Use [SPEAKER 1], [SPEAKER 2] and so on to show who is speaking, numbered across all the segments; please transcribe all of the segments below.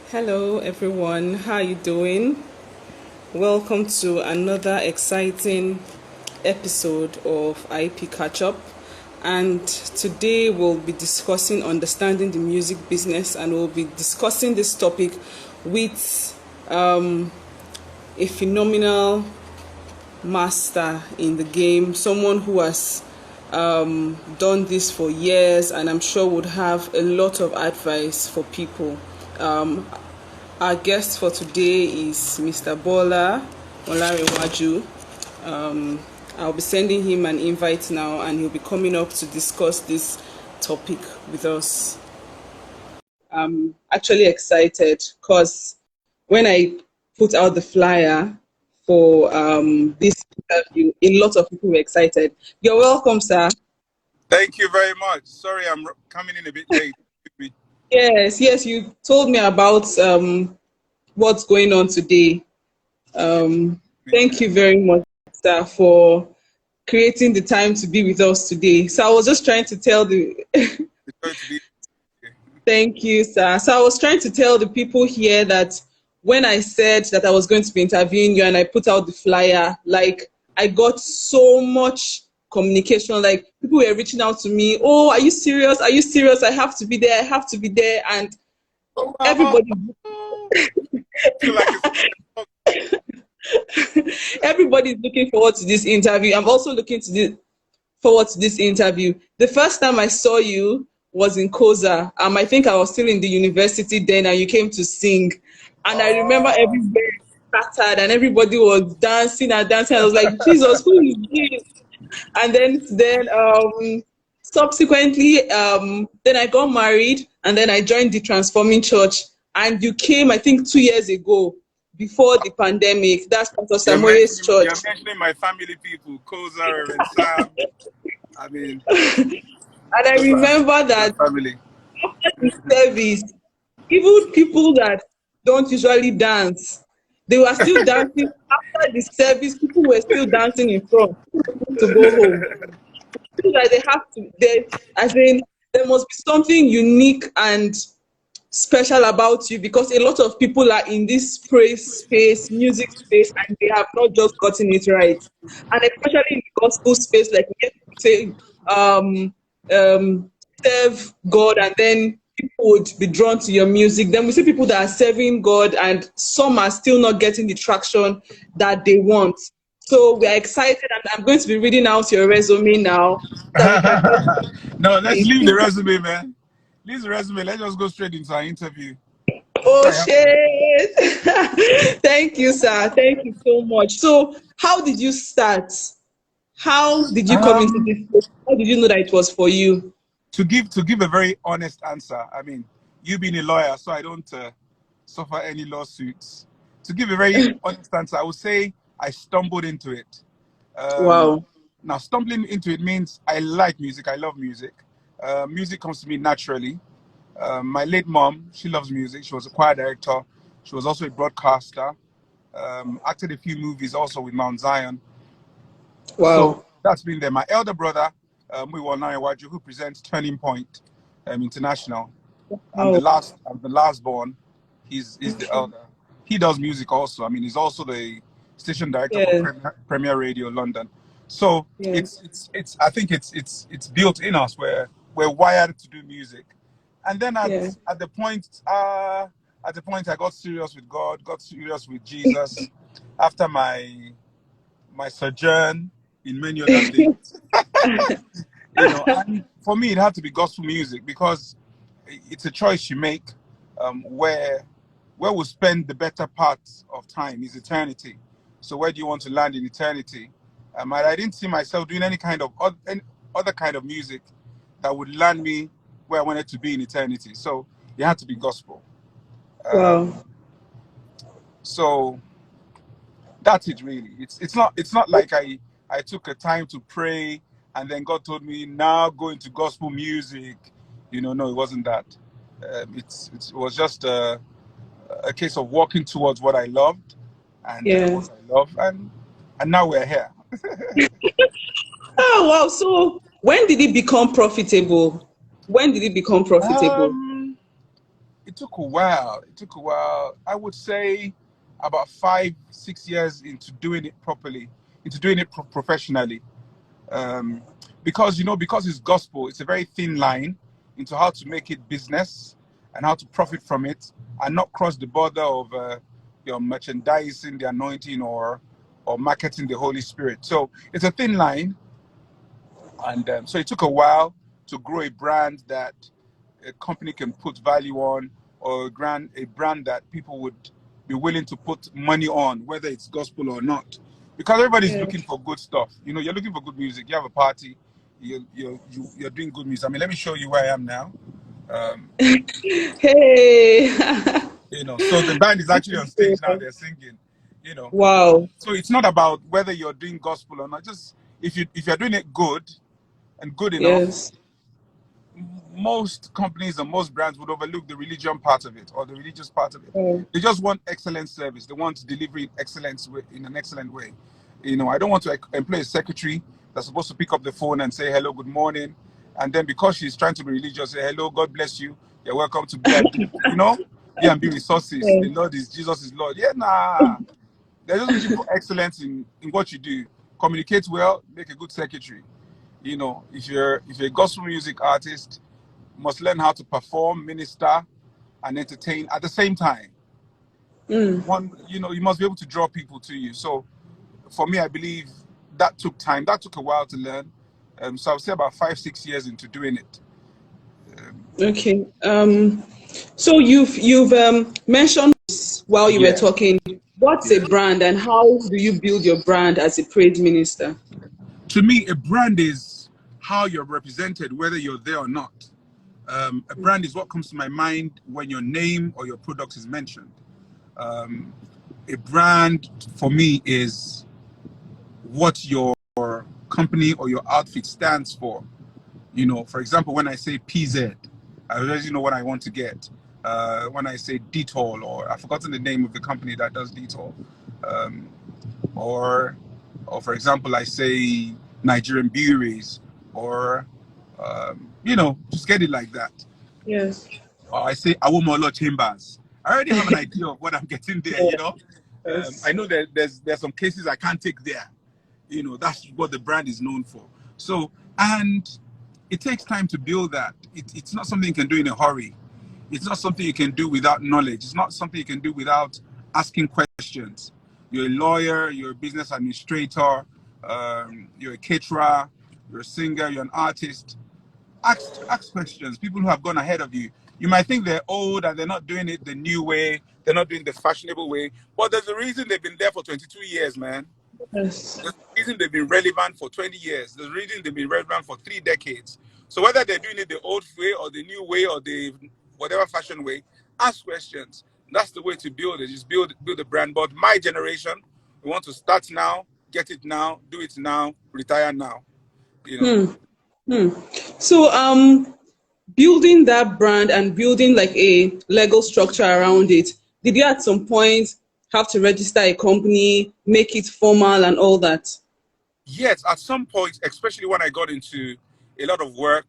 [SPEAKER 1] Hello everyone, how you doing? Welcome to another exciting episode of IPcatchUP. And today we'll be discussing understanding the music business, and we'll be discussing this topic with a phenomenal master in the game, someone who has done this for years, and I'm sure would have a lot of advice for people. Um, our guest for today is Mr. Bola Olanrewaju. I'll be sending him an invite now, and he'll be coming up to discuss this topic with us. I'm actually excited because when I put out the flyer for this interview, a lot of people were excited. You're welcome, sir.
[SPEAKER 2] Thank you very much. Sorry, I'm coming in a bit late.
[SPEAKER 1] Yes, you told me about what's going on today. Thank you very much, sir, for creating the time to be with us today. So I was just trying to tell the
[SPEAKER 2] It's going to be.
[SPEAKER 1] Thank you, sir. So I was trying to tell the people here that when I said that I was going to be interviewing you and I put out the flyer, like I got so much communication. Like people were reaching out to me, "Oh, are you serious? Are you serious? I have to be there. I have to be there." And
[SPEAKER 2] Oh, wow.
[SPEAKER 1] everybody
[SPEAKER 2] I feel like it's
[SPEAKER 1] everybody's looking forward to this interview. I'm also looking forward to this interview. The first time I saw you was in Koza. I think I was still in the university then, and you came to sing. And I remember
[SPEAKER 2] oh,
[SPEAKER 1] everywhere scattered, and everybody was dancing and dancing. I was like, Jesus, who is this? And then subsequently, then I got married, and then I joined the Transforming Church. And you came, I think, 2 years ago, before the pandemic. That's Pastor Samoye's
[SPEAKER 2] you're
[SPEAKER 1] church.
[SPEAKER 2] mentioning my family people, Koza and Sam. I mean,
[SPEAKER 1] And I
[SPEAKER 2] those are
[SPEAKER 1] remember
[SPEAKER 2] my
[SPEAKER 1] that
[SPEAKER 2] family.
[SPEAKER 1] after the service, even people that don't usually dance, they were still dancing after the service. People were still dancing in front to go home. So that they have to, I think there must be something unique and special about you, because a lot of people are in this praise space, music space, and they have not just gotten it right. And especially in the gospel space, like we get to say, um, serve God, and then people would be drawn to your music. Then we see people that are serving God, and some are still not getting the traction that they want. So we are excited, and I'm going to be reading out your resume now so that we can just
[SPEAKER 2] No, let's leave
[SPEAKER 1] see.
[SPEAKER 2] the resume, man. Leave the resume. Let's just go straight into our interview.
[SPEAKER 1] Oh,
[SPEAKER 2] Sorry.
[SPEAKER 1] shit. Thank you, sir. Thank you so much. So, how did you start? How did you come into this
[SPEAKER 2] Um,
[SPEAKER 1] space? How did you know that it was for you?
[SPEAKER 2] to give a very honest answer, I mean, you being a lawyer, so I don't suffer any lawsuits. To give a very honest answer, I would say I stumbled into it. Um,
[SPEAKER 1] Wow.
[SPEAKER 2] Now, stumbling into it means I like music. I love music. Music comes to me naturally. My late mom, she loves music. She was a choir director. She was also a broadcaster. Acted a few movies also with Mount Zion. So
[SPEAKER 1] Wow.
[SPEAKER 2] that's been there. My elder brother, Juliana Imam, who presents Turning Point International.
[SPEAKER 1] Wow.
[SPEAKER 2] I'm the last born. He's the elder. He does music also. I mean, he's also the station director for
[SPEAKER 1] Yes.
[SPEAKER 2] Premier Radio London. So
[SPEAKER 1] Yes.
[SPEAKER 2] it's I think it's built in us. We're wired to do music. And then
[SPEAKER 1] Yeah.
[SPEAKER 2] at the point I got serious with God, got serious with Jesus after my sojourn in many other things. And for me, it had to be gospel music because it's a choice you make, where we spend the better part of time is eternity. So where do you want to land in eternity? And I didn't see myself doing any other kind of music that would land me where I wanted to be in eternity. So it had to be gospel. Um,
[SPEAKER 1] Wow.
[SPEAKER 2] so that's it really. It's not like I took a time to pray and then God told me now go into gospel music. No, it wasn't that. It was just a case of walking towards what I loved and
[SPEAKER 1] Yeah.
[SPEAKER 2] what I love, and now we're here.
[SPEAKER 1] Oh, wow. So, when did it become profitable? When did it become profitable?
[SPEAKER 2] Um, It took a while. It took a while. I would say about 5, 6 years into doing it properly, into doing it professionally. Um, because because it's gospel, it's a very thin line into how to make it business and how to profit from it, and not cross the border of your merchandising the anointing or marketing the Holy Spirit. So it's a thin line, and so it took a while to grow a brand that a company can put value on, or a brand that people would be willing to put money on, whether it's gospel or not. Because everybody's
[SPEAKER 1] Yeah.
[SPEAKER 2] looking for good stuff. You're looking for good music. You have a party, you're doing good music. I mean, let me show you where I am now. Um,
[SPEAKER 1] Hey.
[SPEAKER 2] so the band is actually on stage now. They're singing. You know,
[SPEAKER 1] Wow.
[SPEAKER 2] so it's not about whether you're doing gospel or not. Just if you're doing it good and good enough,
[SPEAKER 1] Yes.
[SPEAKER 2] most companies and most brands would overlook the religion part of it or the religious part of it.
[SPEAKER 1] Oh,
[SPEAKER 2] They just want excellent service. They want to deliver it in an excellent way. I don't want to employ a secretary that's supposed to pick up the phone and say hello, good morning, and then because she's trying to be religious, say hello, God bless you. You're welcome to B&B. B&B resources.
[SPEAKER 1] yeah.
[SPEAKER 2] The Lord is Jesus is Lord. Yeah, nah. They're just looking for excellence in what you do. Communicate well, make a good secretary. If you're a gospel music artist, must learn how to perform, minister, and entertain at the same time.
[SPEAKER 1] Mm.
[SPEAKER 2] You must be able to draw people to you. So for me, I believe that took time. That took a while to learn. So I would say about 5, 6 years into doing it.
[SPEAKER 1] Okay. So you've mentioned this while you were
[SPEAKER 2] Yeah,
[SPEAKER 1] talking. What's a
[SPEAKER 2] yeah.
[SPEAKER 1] brand, and how do you build your brand as a praise minister?
[SPEAKER 2] To me, a brand is how you're represented, whether you're there or not. A brand is what comes to my mind when your name or your product is mentioned. Um, a brand for me is what your company or your outfit stands for. For example, when I say PZ, I already know what I want to get. When I say Detool, or I've forgotten the name of the company that does Detool, um, or for example, I say Nigerian Breweries, or just get it like that.
[SPEAKER 1] Yes.
[SPEAKER 2] Or I say Awomolo Chambers. I already have an idea of what I'm getting there. I
[SPEAKER 1] Yes.
[SPEAKER 2] know that there's some cases I can't take there. That's what the brand is known for. So, and it takes time to build that. It's not something you can do in a hurry. It's not something you can do without knowledge. It's not something you can do without asking questions. You're a lawyer, you're a business administrator, you're a caterer, you're a singer, you're an artist. Ask questions. People who have gone ahead of you. You might think they're old and they're not doing it the new way, they're not doing the fashionable way, but there's a reason they've been there for 22 years, man.
[SPEAKER 1] Yes.
[SPEAKER 2] There's a reason they've been relevant for 20 years. There's a reason they've been relevant for 3 decades. So whether they're doing it the old way or the new way or the whatever fashion way, ask questions. That's the way to build it. Just build a brand. But my generation, we want to start now, get it now, do it now, retire now. You know.
[SPEAKER 1] Hmm. Hmm. So building that brand and building like a legal structure around it, did you at some point have to register a company, make it formal and all that?
[SPEAKER 2] Yes, at some point, especially when I got into a lot of work,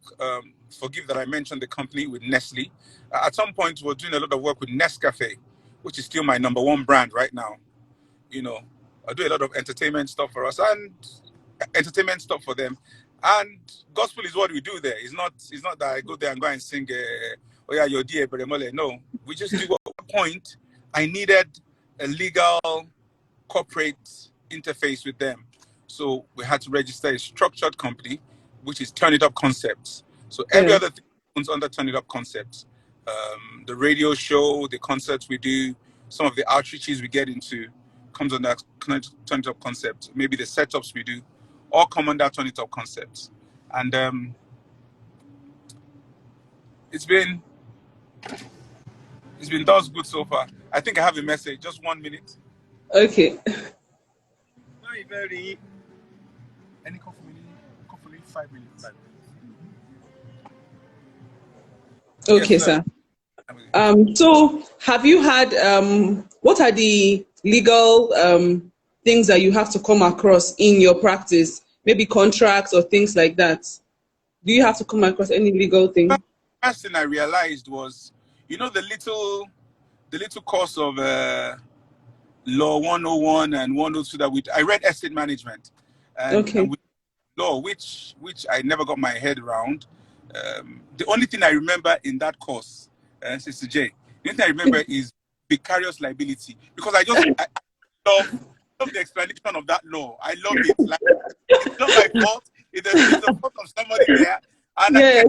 [SPEAKER 2] forgive that I mentioned the company with Nestle. At some point, we're doing a lot of work with Nescafe, which is still my number one brand right now. You know, I do a lot of entertainment stuff for us and entertainment stuff for them. And gospel is what we do there. It's not that I go there and go and sing, oh yeah, your dear Beremole. No, we just do at one point. I needed a legal corporate interface with them. So we had to register a structured company, which is Turn It Up Concepts. So every
[SPEAKER 1] Yeah.
[SPEAKER 2] other thing comes under Turn It Up Concepts. The radio show, the concerts we do, some of the outreaches we get into comes under Turn It Up Concepts. Maybe the setups we do all come under Turn It Up Concepts. And it's been does good so far. I think I have a message. Just 1 minute.
[SPEAKER 1] Okay.
[SPEAKER 2] Very, very. Any coffee? 5 minutes. Yes,
[SPEAKER 1] Okay,
[SPEAKER 2] sir.
[SPEAKER 1] sir. So have you had what are the legal things that you have to come across in your practice? Maybe contracts or things like that. Do you have to come across any legal thing?
[SPEAKER 2] First thing I realized was, you know, the little course of Law 101 and 102 that I read estate management, and
[SPEAKER 1] Okay.
[SPEAKER 2] with law, which I never got my head around. The only thing I remember in that course, Sister J, the only thing I remember is vicarious liability, because I love the explanation of that law. I loved it. Like, it's not my fault. It's the fault of somebody there. And
[SPEAKER 1] Yes.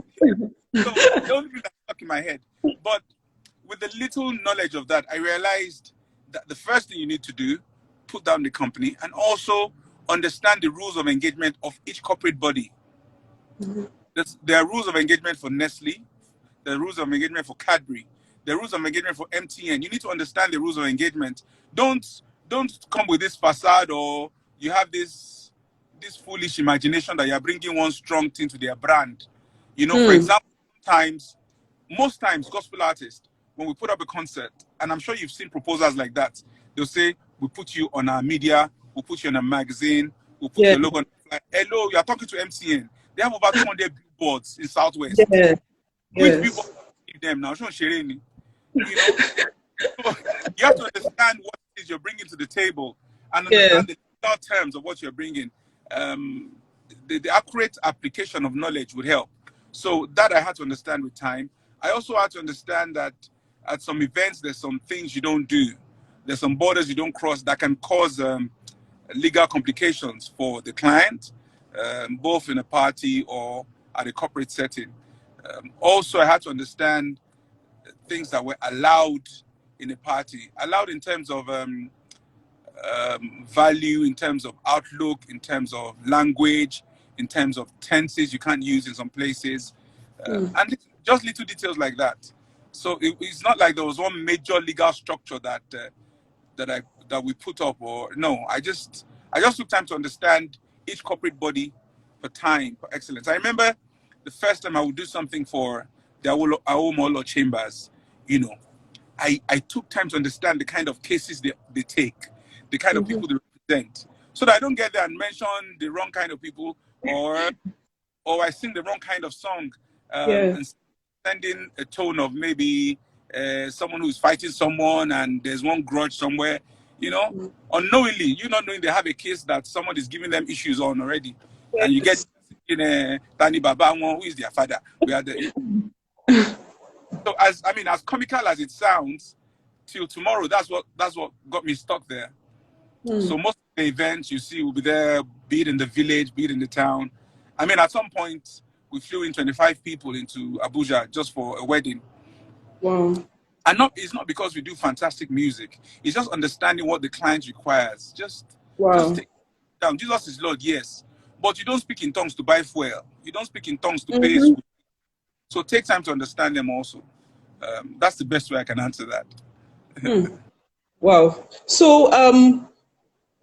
[SPEAKER 2] so the only thing that stuck in my head. But with the little knowledge of that, I realized that the first thing you need to do, put down the company, and also understand the rules of engagement of each corporate body. There are rules of engagement for Nestle, there are rules of engagement for Cadbury, there are rules of engagement for MTN. You need to understand the rules of engagement. Don't come with this facade, or you have this foolish imagination that you're bringing one strong thing to their brand. You know, for example, most times, gospel artists, when we put up a concert, and I'm sure you've seen proposals like that, they'll say, we put you on our media, we'll put you in a magazine, we'll put
[SPEAKER 1] Yeah.
[SPEAKER 2] your logo on. Like, hello, you're talking to MTN. They have over 200 billboards in Southwest.
[SPEAKER 1] Yeah.
[SPEAKER 2] Which
[SPEAKER 1] Yes.
[SPEAKER 2] billboard do you give them now? You know, so you have to understand what it is you're bringing to the table and
[SPEAKER 1] Yeah.
[SPEAKER 2] understand the legal terms of what you're bringing. The accurate application of knowledge would help. So that I had to understand with time. I also had to understand that at some events, there's some things you don't do. There's some borders you don't cross that can cause legal complications for the client, both in a party or at a corporate setting. Also, I had to understand things that were allowed in a party, allowed in terms of value, in terms of outlook, in terms of language, in terms of tenses you can't use in some places, and just little details like that. So it's not like there was one major legal structure that we put up, or no. I just took time to understand each corporate body for time, for excellence. I remember the first time I would do something for the Awomolo chambers, you know, I took time to understand the kind of cases they take, the kind of people they represent, so that I don't get there and mention the wrong kind of people, or I sing the wrong kind of song,
[SPEAKER 1] Yeah.
[SPEAKER 2] and sending a tone of maybe someone who's fighting someone and there's one grudge somewhere, you know, unknowingly, you not knowing they have a case that someone is giving them issues on already, and you get in Tani Baba, who is their father. We are the So as comical as it sounds, till tomorrow, that's what got me stuck there. So most of the events you see will be there, be it in the village, be it in the town. I mean, at some point, we flew in 25 people into Abuja just for a wedding.
[SPEAKER 1] Wow.
[SPEAKER 2] And it's not because we do fantastic music. It's just understanding what the client requires. Just
[SPEAKER 1] Wow.
[SPEAKER 2] take it down. Jesus is Lord, yes. But you don't speak in tongues to buy fuel. You don't speak in tongues to pay school. So take time to understand them also. That's the best way I can answer that.
[SPEAKER 1] Wow. So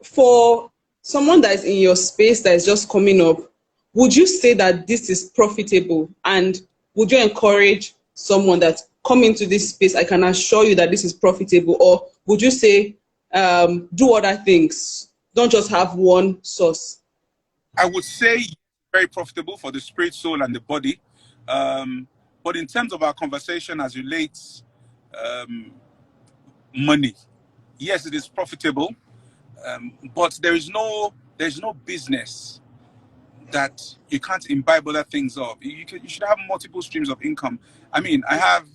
[SPEAKER 1] for someone that is in your space that is just coming up, would you say that this is profitable? And would you encourage someone that come into this space, I can assure you that this is profitable? Or would you say do other things? Don't just have one source.
[SPEAKER 2] I would say very profitable for the spirit, soul, and the body. But in terms of our conversation as relates money, yes, it is profitable. But there's no business that you can't imbibe other things of. You should have multiple streams of income. I mean, I have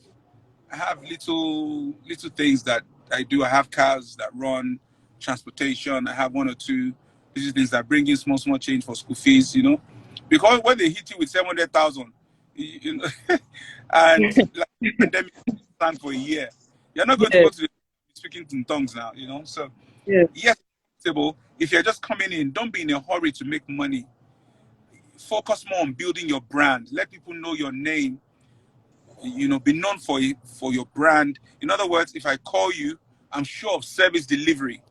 [SPEAKER 2] little things that I do. I have cars that run transportation. I have one or two little things that bring in small change for school fees. You know, because when they hit you with 700,000, you know, and like pandemic stand for a year, you're not going to
[SPEAKER 1] Yeah.
[SPEAKER 2] go to the speaking in tongues now. You know, so
[SPEAKER 1] Yeah.
[SPEAKER 2] yes, if you're just coming in, don't be in a hurry to make money. Focus more on building your brand. Let people know your name. You know, be known for your brand. In other words, if I call you, I'm sure of service delivery.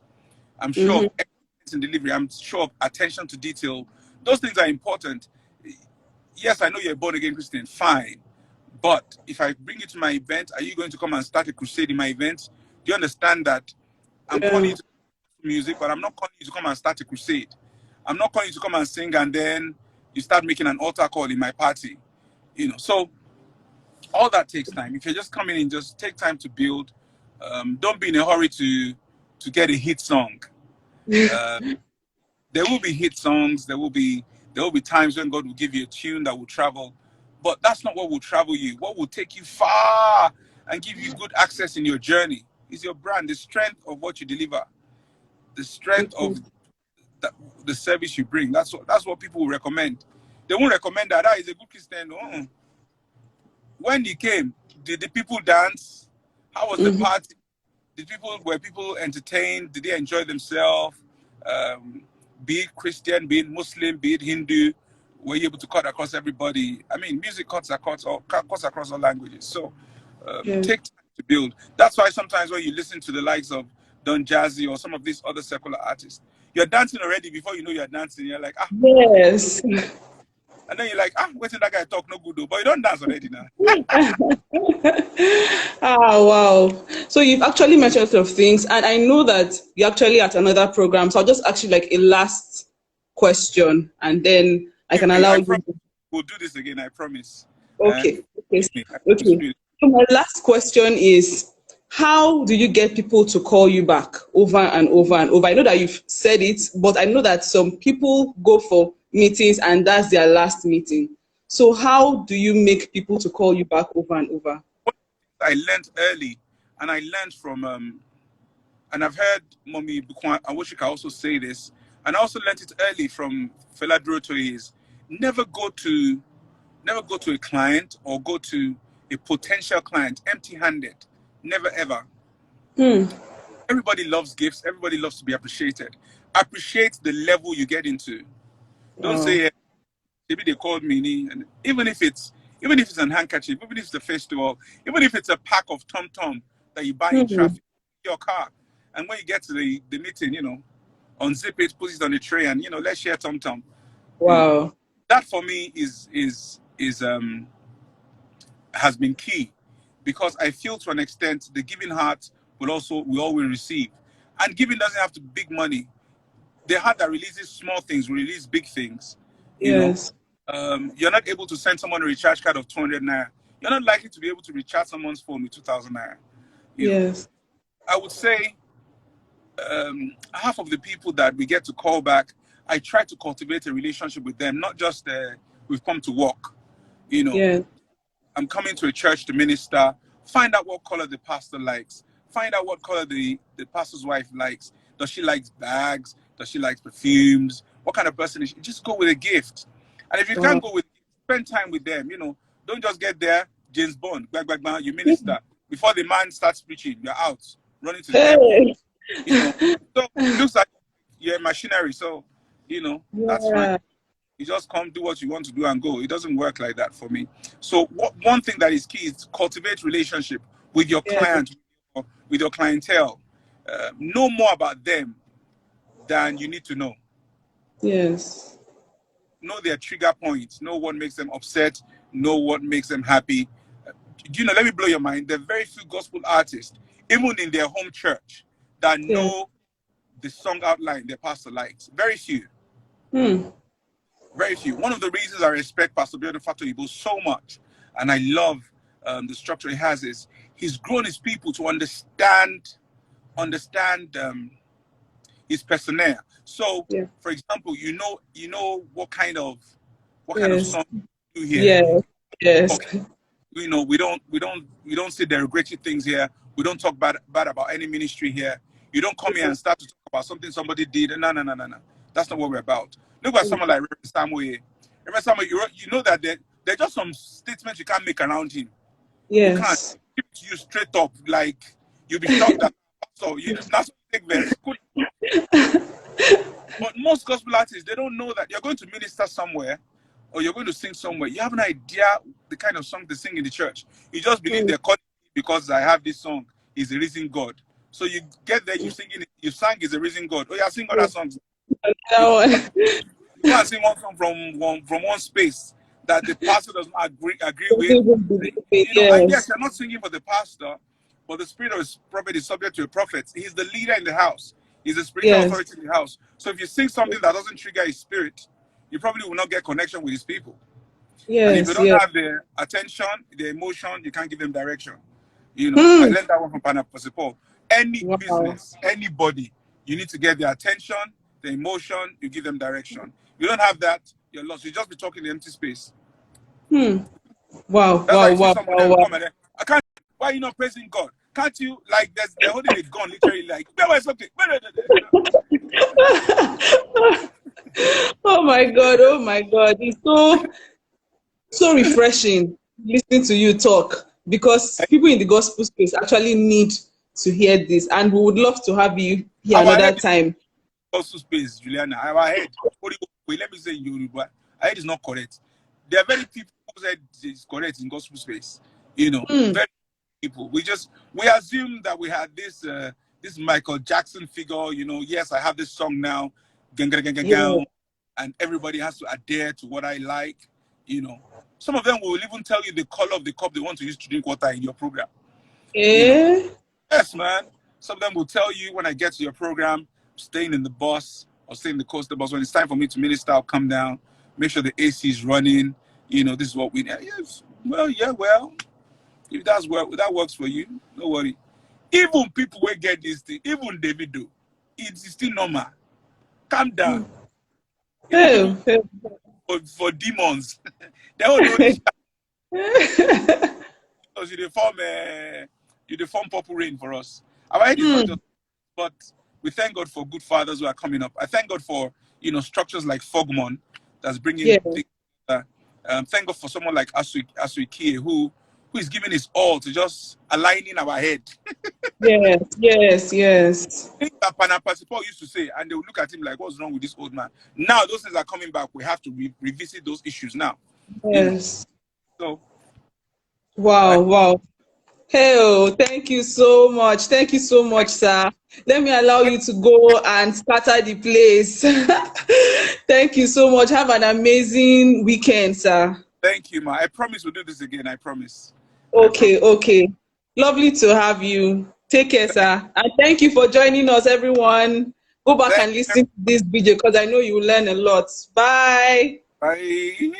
[SPEAKER 2] I'm sure of excellence in delivery. I'm sure of attention to detail. Those things are important. Yes, I know you're a born again Christian. Fine. But if I bring you to my event, are you going to come and start a crusade in my event? Do you understand that I'm calling
[SPEAKER 1] Yeah.
[SPEAKER 2] you to music, but I'm not calling you to come and start a crusade. I'm not calling you to come and sing and then you start making an altar call in my party. You know, so All that takes time. If you're just coming in, just take time to build. Don't be in a hurry to get a hit song. Uh, there will be hit songs. There will be times when God will give you a tune that will travel, but that's not what will travel you. What will take you far and give you good access in your journey is your brand, the strength of what you deliver, the strength
[SPEAKER 1] Okay.
[SPEAKER 2] of the service you bring. That's what people will recommend. They won't recommend that is a good Christian. When he came, did the people dance? How was the
[SPEAKER 1] Mhm.
[SPEAKER 2] party? Were people entertained? Did they enjoy themselves? Um, be it Christian, be it Muslim, be it Hindu, were you able to cut across everybody? I mean, music cuts across all languages. So
[SPEAKER 1] Yes.
[SPEAKER 2] take time to build. That's why sometimes when you listen to the likes of Don Jazzy or some of these other secular artists, you're dancing already before you know you're dancing. You're like,
[SPEAKER 1] Yes.
[SPEAKER 2] and then you're like, wait till that guy talk no good though, but you don't dance already now.
[SPEAKER 1] Ah, wow. So you've actually mentioned a lot of things, and I know that you're actually at another program. So I'll just ask you like a last question, and then I can
[SPEAKER 2] Evening,
[SPEAKER 1] allow
[SPEAKER 2] I promise
[SPEAKER 1] you.
[SPEAKER 2] we'll do this again. I promise.
[SPEAKER 1] Okay. Okay.
[SPEAKER 2] Evening, I promise
[SPEAKER 1] Okay.
[SPEAKER 2] we'll do it.
[SPEAKER 1] So my last question is, how do you get people to call you back over and over and over? I know that you've said it, but I know that some people go for meetings and that's their last meeting. So how do you make people to call you back over and over?
[SPEAKER 2] I learned early, and I learned from and I've heard Mommy Bukwan, I wish I could also say this, and I also learned it early from Fela Durotoye is never go to never go to a client or go to a potential client empty-handed. Never ever.
[SPEAKER 1] Hmm.
[SPEAKER 2] Everybody loves gifts. Everybody loves to be appreciated. Appreciate the level you get into. Don't
[SPEAKER 1] Wow.
[SPEAKER 2] say, maybe they called me, and even if it's an handkerchief, even if it's a festival, even if it's a pack of Tom Tom that you buy in
[SPEAKER 1] Hmm.
[SPEAKER 2] traffic, your car, and when you get to the meeting, unzip it, put it on the tray, and let's share Tom Tom.
[SPEAKER 1] Wow.
[SPEAKER 2] That for me is has been key, because I feel to an extent the giving heart we all will receive, and giving doesn't have to be big money. The heart that releases small things will release big things. You know,
[SPEAKER 1] Yes.
[SPEAKER 2] you're not able to send someone a recharge card of 200 naira. You're not likely to be able to recharge someone's phone with 2,000 naira. You know,
[SPEAKER 1] Yes.
[SPEAKER 2] I would say half of the people that we get to call back, I try to cultivate a relationship with them, not just we've come to work. You know,
[SPEAKER 1] Yes.
[SPEAKER 2] I'm coming to a church to minister. Find out what color the pastor likes. Find out what color the pastor's wife likes. Does she like bags? Does she like perfumes? What kind of person is she? Just go with a gift. And if you can't
[SPEAKER 1] Wow.
[SPEAKER 2] go with, spend time with them. Don't just get there, James Bond, bang, bang, bang, you minister. Before the man starts preaching, you're out, running to the airport.
[SPEAKER 1] Hey.
[SPEAKER 2] You know, so it looks like you're a machinery. So, that's fine.
[SPEAKER 1] Yeah.
[SPEAKER 2] You just come, do what you want to do, and go. It doesn't work like that for me. So, one thing that is key is cultivate relationship with your
[SPEAKER 1] Yeah.
[SPEAKER 2] client, with your clientele. Know more about them than you need to know.
[SPEAKER 1] Yes.
[SPEAKER 2] Know their trigger points. Know what makes them upset. Know what makes them happy. Let me blow your mind. There are very few gospel artists, even in their home church, that
[SPEAKER 1] Yeah.
[SPEAKER 2] know the song outline their pastor likes. Very few.
[SPEAKER 1] Hmm.
[SPEAKER 2] Very few. One of the reasons I respect Pastor Biodo Fatoyibo so much, and I love the structure he has, is he's grown his people to understand his personnel. So,
[SPEAKER 1] Yeah.
[SPEAKER 2] for example, you know what kind of
[SPEAKER 1] Yes.
[SPEAKER 2] song you do here.
[SPEAKER 1] Yes. Yes.
[SPEAKER 2] Okay, we don't say derogatory things here. We don't talk bad about any ministry here. You don't come here and start to talk about something somebody did. No, no, no, no, no. That's not what we're about. Look at someone like Reverend Samuel here. Reverend Samuel, you know that there are just some statements you can't make around him. You can't
[SPEAKER 1] Yes.
[SPEAKER 2] give it to you straight up. Like, you'll be shocked that, so that's what you take verse. Cool. But most gospel artists, they don't know that you're going to minister somewhere or you're going to sing somewhere. You have an idea the kind of song they sing in the church. You just believe
[SPEAKER 1] Hmm.
[SPEAKER 2] they're calling me because I have this song is a risen God. So you get there, you sang is a risen God. Oh, yeah, sing other songs. You
[SPEAKER 1] That
[SPEAKER 2] go,
[SPEAKER 1] one.
[SPEAKER 2] you go and sing one song from one space that the pastor does not agree with.
[SPEAKER 1] People believe it.
[SPEAKER 2] And yes,
[SPEAKER 1] Yes.
[SPEAKER 2] you're not singing for the pastor, but the spirit of his prophet is subject to a prophet. He's the leader in the house. He's the spiritual
[SPEAKER 1] Yes.
[SPEAKER 2] authority in the house. So if you sing something that doesn't trigger his spirit, you probably will not get connection with his people. And if you
[SPEAKER 1] Yes,
[SPEAKER 2] don't
[SPEAKER 1] yes.
[SPEAKER 2] have the attention, the emotion, you can't give them direction. I
[SPEAKER 1] Hmm.
[SPEAKER 2] learned that one from Paul. Any
[SPEAKER 1] Wow.
[SPEAKER 2] business, anybody, you need to get the attention, the emotion, you give them direction. You don't have that, you're lost. You just be talking in empty space.
[SPEAKER 1] Hmm. Wow,
[SPEAKER 2] That's why
[SPEAKER 1] wow,
[SPEAKER 2] you see
[SPEAKER 1] wow,
[SPEAKER 2] some of
[SPEAKER 1] wow,
[SPEAKER 2] them
[SPEAKER 1] wow.
[SPEAKER 2] come and then, I can't, why are you not praising God? Can't you, like, they're holding a gun, literally, like, no, it's okay.
[SPEAKER 1] Oh my God, oh my God. It's so refreshing listening to you talk, because people in the gospel space actually need to hear this, and we would love to have you here
[SPEAKER 2] Our
[SPEAKER 1] another
[SPEAKER 2] head is
[SPEAKER 1] time.
[SPEAKER 2] also space, Juliana. Our head, wait, let me say in Yoruba, our head is not correct. There are very people whose head is correct in gospel space.
[SPEAKER 1] Hmm.
[SPEAKER 2] Very people. We assume that we had this Michael Jackson figure. Yes, I have this song now, gang, gang, gang, gang,
[SPEAKER 1] Yeah.
[SPEAKER 2] gang, and everybody has to adhere to what I like. Some of them will even tell you the color of the cup they want to use to drink water in your program. You know,
[SPEAKER 1] Eh?
[SPEAKER 2] yes, man. Some of them will tell you when I get to your program, staying in the bus or staying in the coaster bus. When it's time for me to minister, I'll come down, make sure the AC is running. This is what we need. Yes. Well, yeah, well, if that works for you, no worry. Even people will get this thing, even David do. It's still normal. Calm down. Even people
[SPEAKER 1] Oh, oh.
[SPEAKER 2] for demons, they don't know this because you dey form purple rain for us. Our head is not
[SPEAKER 1] Hmm.
[SPEAKER 2] just, but we thank God for good fathers who are coming up. I thank God for structures like Fogmon that's bringing
[SPEAKER 1] Yeah.
[SPEAKER 2] things. Thank God for someone like Asuikie who is giving his all to just aligning our head.
[SPEAKER 1] Yes, yes, yes,
[SPEAKER 2] Things that Panapasipo used to say, and they would look at him like, "What's wrong with this old man?" Now those things are coming back. We have to revisit those issues now. You know,
[SPEAKER 1] yes.
[SPEAKER 2] so I
[SPEAKER 1] Wow, wow. Hey, oh, thank you so much. Thank you so much, sir. Let me allow you to go and scatter the place. Thank you so much. Have an amazing weekend, sir.
[SPEAKER 2] thank you, ma. I promise we'll do this again. I promise. I promise.
[SPEAKER 1] Okay, okay. Lovely to have you. Take care, sir. And thank you for joining us, everyone. Go back
[SPEAKER 2] Thank
[SPEAKER 1] and
[SPEAKER 2] you.
[SPEAKER 1] listen to this video because I know you will learn a lot. Bye.
[SPEAKER 2] Bye.